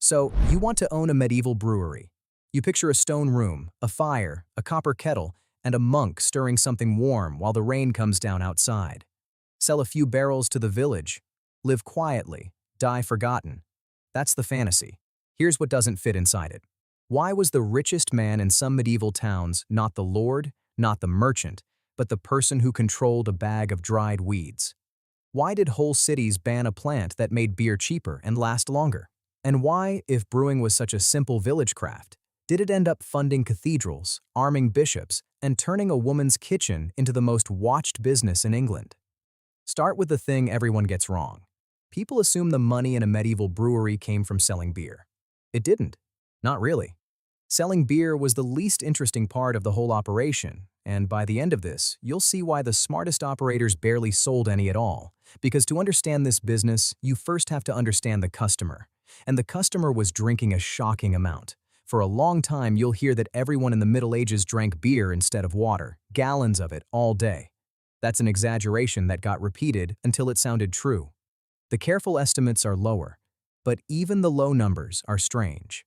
So, you want to own a medieval brewery. You picture a stone room, a fire, a copper kettle, and a monk stirring something warm while the rain comes down outside. Sell a few barrels to the village. Live quietly. Die forgotten. That's the fantasy. Here's what doesn't fit inside it. Why was the richest man in some medieval towns not the lord, not the merchant, but the person who controlled a bag of dried weeds? Why did whole cities ban a plant that made beer cheaper and last longer? And why, if brewing was such a simple village craft, did it end up funding cathedrals, arming bishops, and turning a woman's kitchen into the most watched business in England? Start with the thing everyone gets wrong. People assume the money in a medieval brewery came from selling beer. It didn't. Not really. Selling beer was the least interesting part of the whole operation, and by the end of this, you'll see why the smartest operators barely sold any at all. Because to understand this business, you first have to understand the customer. And the customer was drinking a shocking amount. For a long time, you'll hear that everyone in the Middle Ages drank beer instead of water, gallons of it all day. That's an exaggeration that got repeated until it sounded true. The careful estimates are lower, but even the low numbers are strange.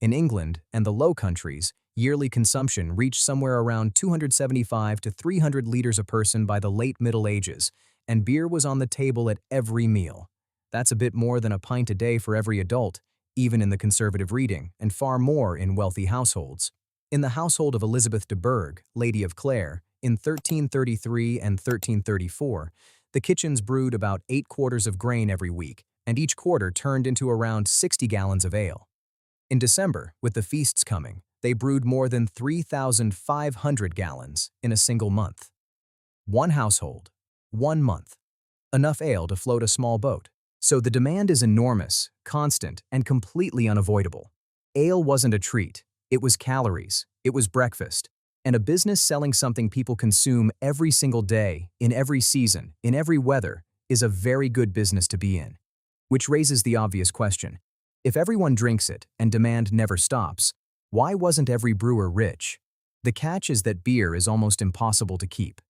In England and the Low Countries, yearly consumption reached somewhere around 275 to 300 liters a person by the late Middle Ages, and beer was on the table at every meal. That's a bit more than a pint a day for every adult, even in the conservative reading, and far more in wealthy households. In the household of Elizabeth de Burgh, Lady of Clare, in 1333 and 1334, the kitchens brewed about 8 quarters of grain every week, and each quarter turned into around 60 gallons of ale. In December, with the feasts coming, they brewed more than 3,500 gallons in a single month. One household, 1 month. Enough ale to float a small boat. So the demand is enormous, constant, and completely unavoidable. Ale wasn't a treat. It was calories. It was breakfast. And a business selling something people consume every single day, in every season, in every weather, is a very good business to be in. Which raises the obvious question. If everyone drinks it and demand never stops, why wasn't every brewer rich? The catch is that beer is almost impossible to keep.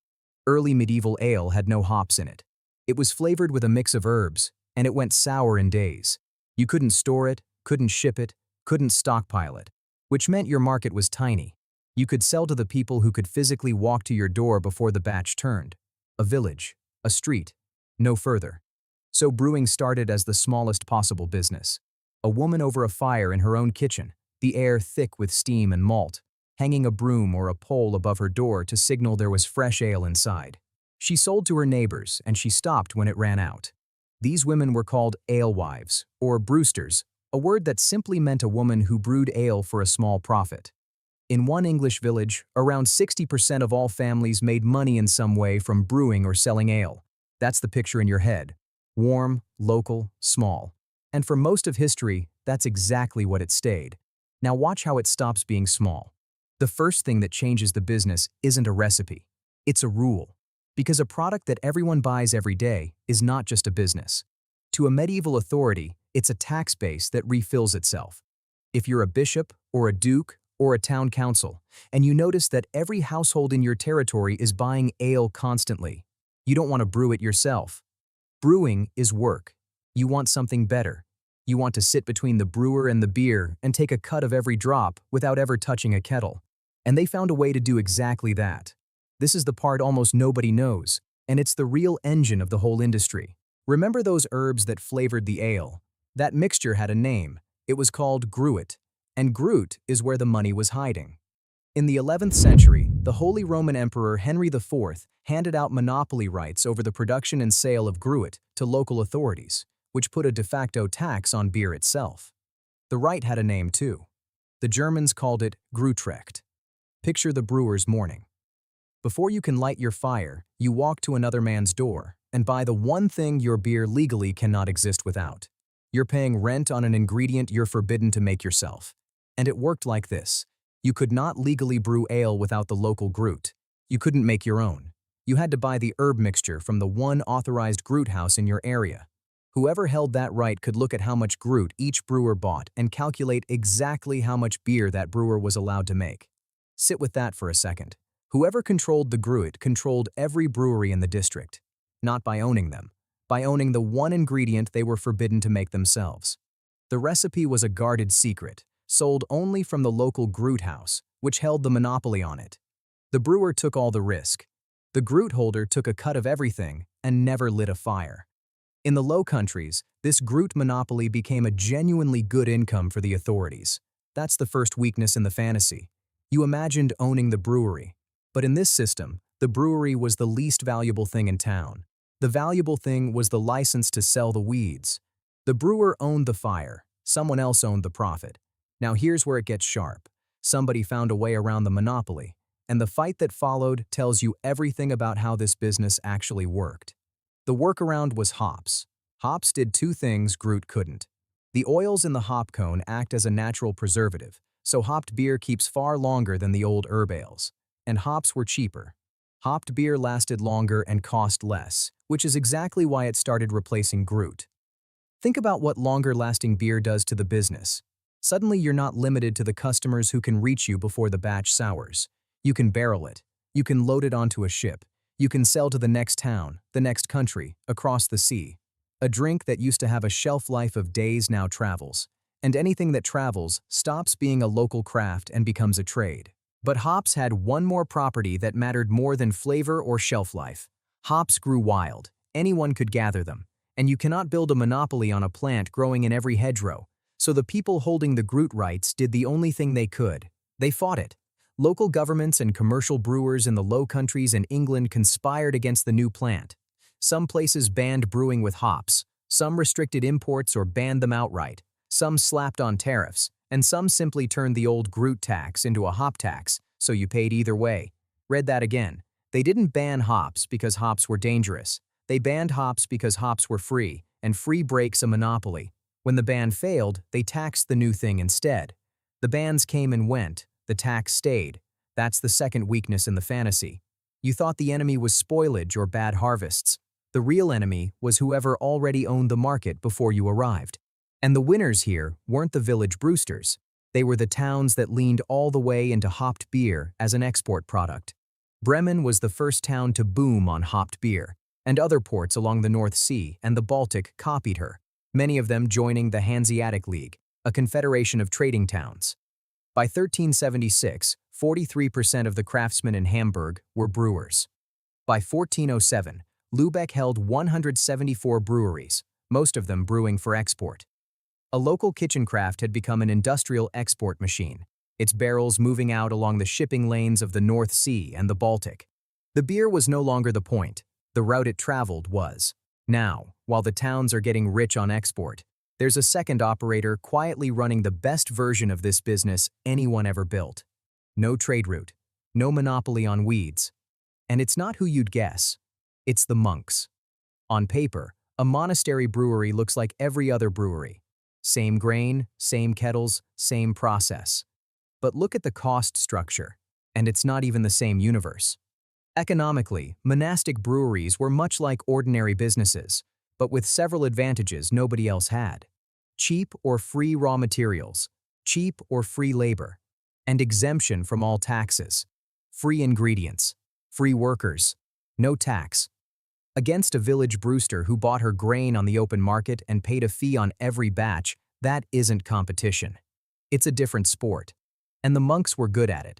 Early medieval ale had no hops in it. It was flavored with a mix of herbs, and it went sour in days. You couldn't store it, couldn't ship it, couldn't stockpile it, which meant your market was tiny. You could sell to the people who could physically walk to your door before the batch turned. A village, a street, no further. So brewing started as the smallest possible business. A woman over a fire in her own kitchen, the air thick with steam and malt, hanging a broom or a pole above her door to signal there was fresh ale inside. She sold to her neighbors, and she stopped when it ran out. These women were called alewives, or brewsters, a word that simply meant a woman who brewed ale for a small profit. In one English village, around 60% of all families made money in some way from brewing or selling ale. That's the picture in your head. Warm, local, small. And for most of history, that's exactly what it stayed. Now watch how it stops being small. The first thing that changes the business isn't a recipe. It's a rule. Because a product that everyone buys every day is not just a business. To a medieval authority, it's a tax base that refills itself. If you're a bishop, or a duke, or a town council, and you notice that every household in your territory is buying ale constantly, you don't want to brew it yourself. Brewing is work. You want something better. You want to sit between the brewer and the beer and take a cut of every drop without ever touching a kettle. And they found a way to do exactly that. This is the part almost nobody knows, and it's the real engine of the whole industry. Remember those herbs that flavored the ale? That mixture had a name. It was called gruit, and gruit is where the money was hiding. In the 11th century, the Holy Roman Emperor Henry IV handed out monopoly rights over the production and sale of gruit to local authorities, which put a de facto tax on beer itself. The right had a name too. The Germans called it Gruitrecht. Picture the brewer's morning. Before you can light your fire, you walk to another man's door and buy the one thing your beer legally cannot exist without. You're paying rent on an ingredient you're forbidden to make yourself. And it worked like this. You could not legally brew ale without the local gruit. You couldn't make your own. You had to buy the herb mixture from the one authorized gruit house in your area. Whoever held that right could look at how much gruit each brewer bought and calculate exactly how much beer that brewer was allowed to make. Sit with that for a second. Whoever controlled the gruit controlled every brewery in the district, not by owning them, by owning the one ingredient they were forbidden to make themselves. The recipe was a guarded secret, sold only from the local gruit house, which held the monopoly on it. The brewer took all the risk. The gruit holder took a cut of everything and never lit a fire. In the Low Countries, this gruit monopoly became a genuinely good income for the authorities. That's the first weakness in the fantasy. You imagined owning the brewery. But in this system, the brewery was the least valuable thing in town. The valuable thing was the license to sell the weeds. The brewer owned the fire, someone else owned the profit. Now here's where it gets sharp. Somebody found a way around the monopoly, and the fight that followed tells you everything about how this business actually worked. The workaround was hops. Hops did two things gruit couldn't. The oils in the hop cone act as a natural preservative, so hopped beer keeps far longer than the old herb ales. And hops were cheaper. Hopped beer lasted longer and cost less, which is exactly why it started replacing gruit. Think about what longer-lasting beer does to the business. Suddenly you're not limited to the customers who can reach you before the batch sours. You can barrel it. You can load it onto a ship. You can sell to the next town, the next country, across the sea. A drink that used to have a shelf life of days now travels. And anything that travels stops being a local craft and becomes a trade. But hops had one more property that mattered more than flavor or shelf life. Hops grew wild. Anyone could gather them. And you cannot build a monopoly on a plant growing in every hedgerow. So the people holding the gruit rights did the only thing they could. They fought it. Local governments and commercial brewers in the Low Countries and England conspired against the new plant. Some places banned brewing with hops. Some restricted imports or banned them outright. Some slapped on tariffs. And some simply turned the old gruit tax into a hop tax, so you paid either way. Read that again. They didn't ban hops because hops were dangerous. They banned hops because hops were free, and free breaks a monopoly. When the ban failed, they taxed the new thing instead. The bans came and went, the tax stayed. That's the second weakness in the fantasy. You thought the enemy was spoilage or bad harvests. The real enemy was whoever already owned the market before you arrived. And the winners here weren't the village brewsters. They were the towns that leaned all the way into hopped beer as an export product. Bremen was the first town to boom on hopped beer, and other ports along the North Sea and the Baltic copied her, many of them joining the Hanseatic League, a confederation of trading towns. By 1376, 43% of the craftsmen in Hamburg were brewers. By 1407, Lübeck held 174 breweries, most of them brewing for export. A local kitchen craft had become an industrial export machine, its barrels moving out along the shipping lanes of the North Sea and the Baltic. The beer was no longer the point, the route it traveled was. Now, while the towns are getting rich on export, there's a second operator quietly running the best version of this business anyone ever built. No trade route, no monopoly on weeds. And it's not who you'd guess. It's the monks. On paper, a monastery brewery looks like every other brewery. Same grain, same kettles, same process. But look at the cost structure, and it's not even the same universe. Economically, monastic breweries were much like ordinary businesses, but with several advantages nobody else had. Cheap or free raw materials, cheap or free labor, and exemption from all taxes. Free ingredients, free workers, no tax. Against a village brewster who bought her grain on the open market and paid a fee on every batch, that isn't competition. It's a different sport. And the monks were good at it.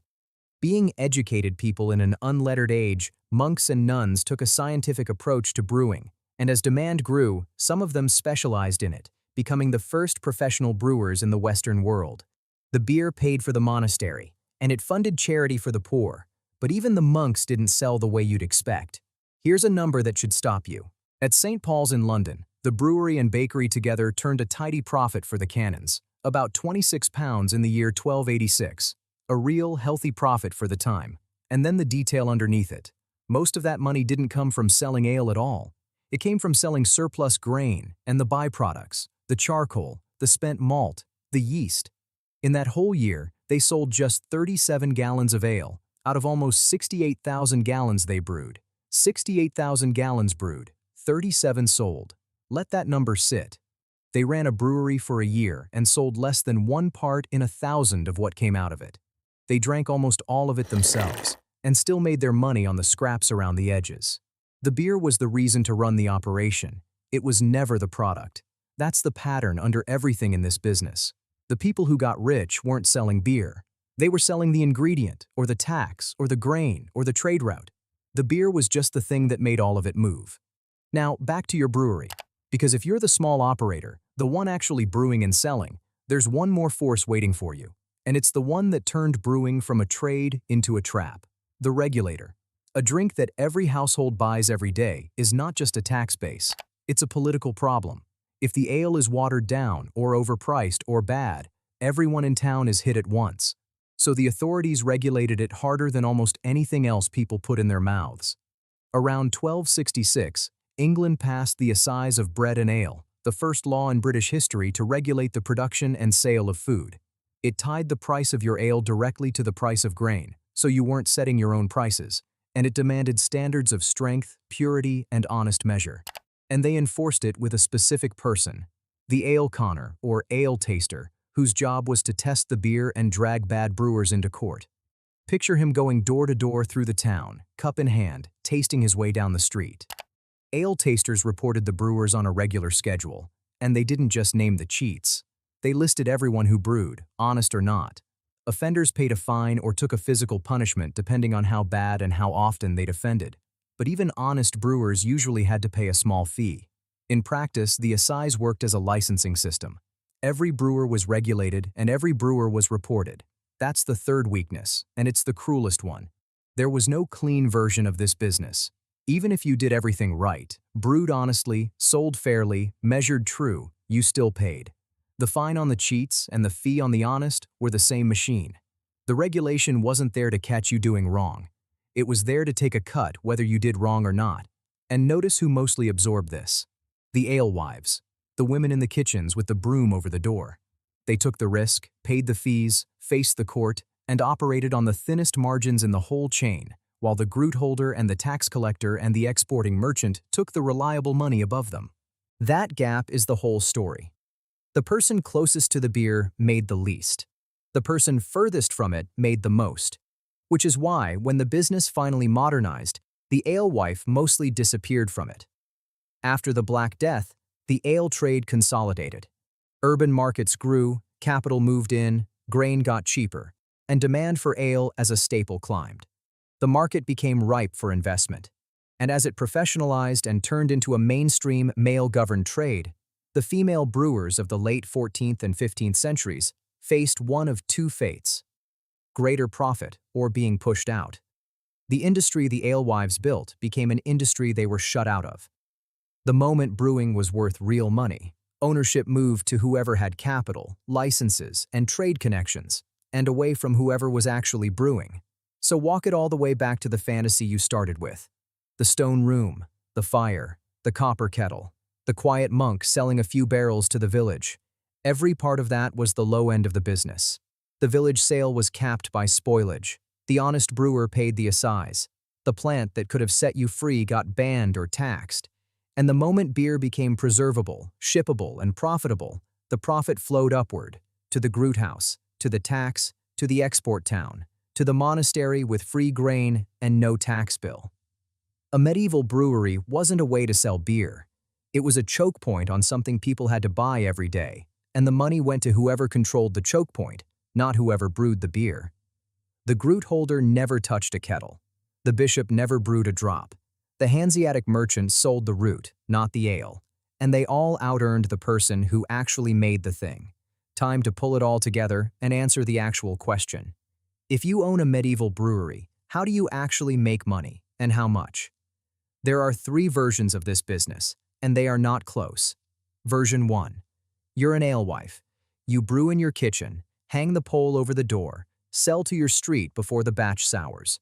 Being educated people in an unlettered age, monks and nuns took a scientific approach to brewing, and as demand grew, some of them specialized in it, becoming the first professional brewers in the Western world. The beer paid for the monastery, and it funded charity for the poor, but even the monks didn't sell the way you'd expect. Here's a number that should stop you. At St. Paul's in London, the brewery and bakery together turned a tidy profit for the canons, about £26 in the year 1286. A real, healthy profit for the time. And then the detail underneath it. Most of that money didn't come from selling ale at all. It came from selling surplus grain and the byproducts, the charcoal, the spent malt, the yeast. In that whole year, they sold just 37 gallons of ale, out of almost 68,000 gallons they brewed. 68,000 gallons brewed, 37 sold. Let that number sit. They ran a brewery for a year and sold less than 1 part in 1,000 of what came out of it. They drank almost all of it themselves, and still made their money on the scraps around the edges. The beer was the reason to run the operation. It was never the product. That's the pattern under everything in this business. The people who got rich weren't selling beer. They were selling the ingredient, or the tax, or the grain, or the trade route. The beer was just the thing that made all of it move. Now, back to your brewery. Because if you're the small operator, the one actually brewing and selling, there's one more force waiting for you. And it's the one that turned brewing from a trade into a trap. The regulator. A drink that every household buys every day is not just a tax base. It's a political problem. If the ale is watered down, or overpriced, or bad, everyone in town is hit at once. So the authorities regulated it harder than almost anything else people put in their mouths. Around 1266, England passed the Assize of Bread and Ale, the first law in British history to regulate the production and sale of food. It tied the price of your ale directly to the price of grain, so you weren't setting your own prices, and it demanded standards of strength, purity, and honest measure. And they enforced it with a specific person, the ale conner, or ale taster, whose job was to test the beer and drag bad brewers into court. Picture him going door to door through the town, cup in hand, tasting his way down the street. Ale tasters reported the brewers on a regular schedule, and they didn't just name the cheats. They listed everyone who brewed, honest or not. Offenders paid a fine or took a physical punishment depending on how bad and how often they'd offended. But even honest brewers usually had to pay a small fee. In practice, the assize worked as a licensing system. Every brewer was regulated and every brewer was reported. That's the third weakness, and it's the cruelest one. There was no clean version of this business. Even if you did everything right, brewed honestly, sold fairly, measured true, you still paid. The fine on the cheats and the fee on the honest were the same machine. The regulation wasn't there to catch you doing wrong. It was there to take a cut whether you did wrong or not. And notice who mostly absorbed this. The alewives. The women in the kitchens with the broom over the door. They took the risk, paid the fees, faced the court, and operated on the thinnest margins in the whole chain, while the gruit holder and the tax collector and the exporting merchant took the reliable money above them. That gap is the whole story. The person closest to the beer made the least. The person furthest from it made the most. Which is why, when the business finally modernized, the alewife mostly disappeared from it. After the Black Death, the ale trade consolidated. Urban markets grew, capital moved in, grain got cheaper, and demand for ale as a staple climbed. The market became ripe for investment. And as it professionalized and turned into a mainstream male-governed trade, the female brewers of the late 14th and 15th centuries faced one of two fates: greater profit or being pushed out. The industry the alewives built became an industry they were shut out of. The moment brewing was worth real money, ownership moved to whoever had capital, licenses, and trade connections, and away from whoever was actually brewing. So walk it all the way back to the fantasy you started with. The stone room, the fire, the copper kettle, the quiet monk selling a few barrels to the village. Every part of that was the low end of the business. The village sale was capped by spoilage. The honest brewer paid the assize. The plant that could have set you free got banned or taxed. And the moment beer became preservable, shippable, and profitable, the profit flowed upward, to the gruit house, to the tax, to the export town, to the monastery with free grain and no tax bill. A medieval brewery wasn't a way to sell beer. It was a choke point on something people had to buy every day, and the money went to whoever controlled the choke point, not whoever brewed the beer. The gruit holder never touched a kettle. The bishop never brewed a drop. The Hanseatic merchant sold the root, not the ale, and they all out-earned the person who actually made the thing. Time to pull it all together and answer the actual question. If you own a medieval brewery, how do you actually make money, and how much? There are three versions of this business, and they are not close. Version 1. You're an alewife. You brew in your kitchen, hang the pole over the door, sell to your street before the batch sours.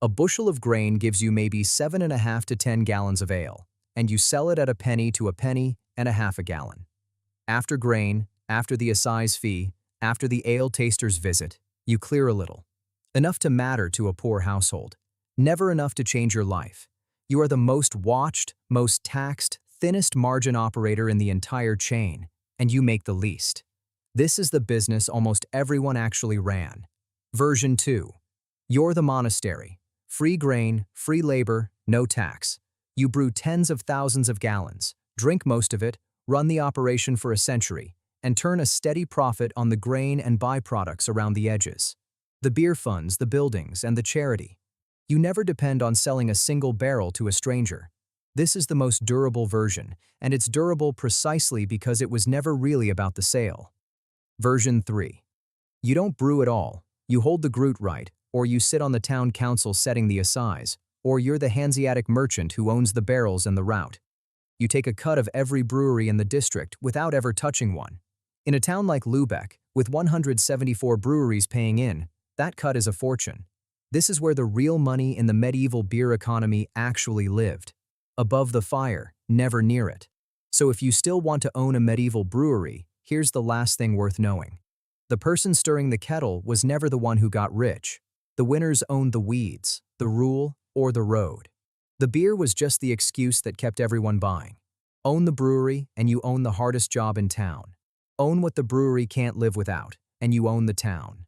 A bushel of grain gives you maybe 7.5 to 10 gallons of ale, and you sell it at a penny to a penny and a half a gallon. After grain, after the assize fee, after the ale taster's visit, you clear a little. Enough to matter to a poor household. Never enough to change your life. You are the most watched, most taxed, thinnest margin operator in the entire chain, and you make the least. This is the business almost everyone actually ran. Version 2. You're the monastery. Free grain, free labor, no tax. You brew tens of thousands of gallons, drink most of it, run the operation for a century, and turn a steady profit on the grain and byproducts around the edges. The beer funds, the buildings, and the charity. You never depend on selling a single barrel to a stranger. This is the most durable version, and it's durable precisely because it was never really about the sale. Version 3. You don't brew at all. You hold the gruit right, or you sit on the town council setting the assize, or you're the Hanseatic merchant who owns the barrels and the route. You take a cut of every brewery in the district without ever touching one. In a town like Lübeck, with 174 breweries paying in, that cut is a fortune. This is where the real money in the medieval beer economy actually lived. Above the fire, never near it. So if you still want to own a medieval brewery, here's the last thing worth knowing. The person stirring the kettle was never the one who got rich. The winners owned the weeds, the rule, or the road. The beer was just the excuse that kept everyone buying. Own the brewery, and you own the hardest job in town. Own what the brewery can't live without, and you own the town.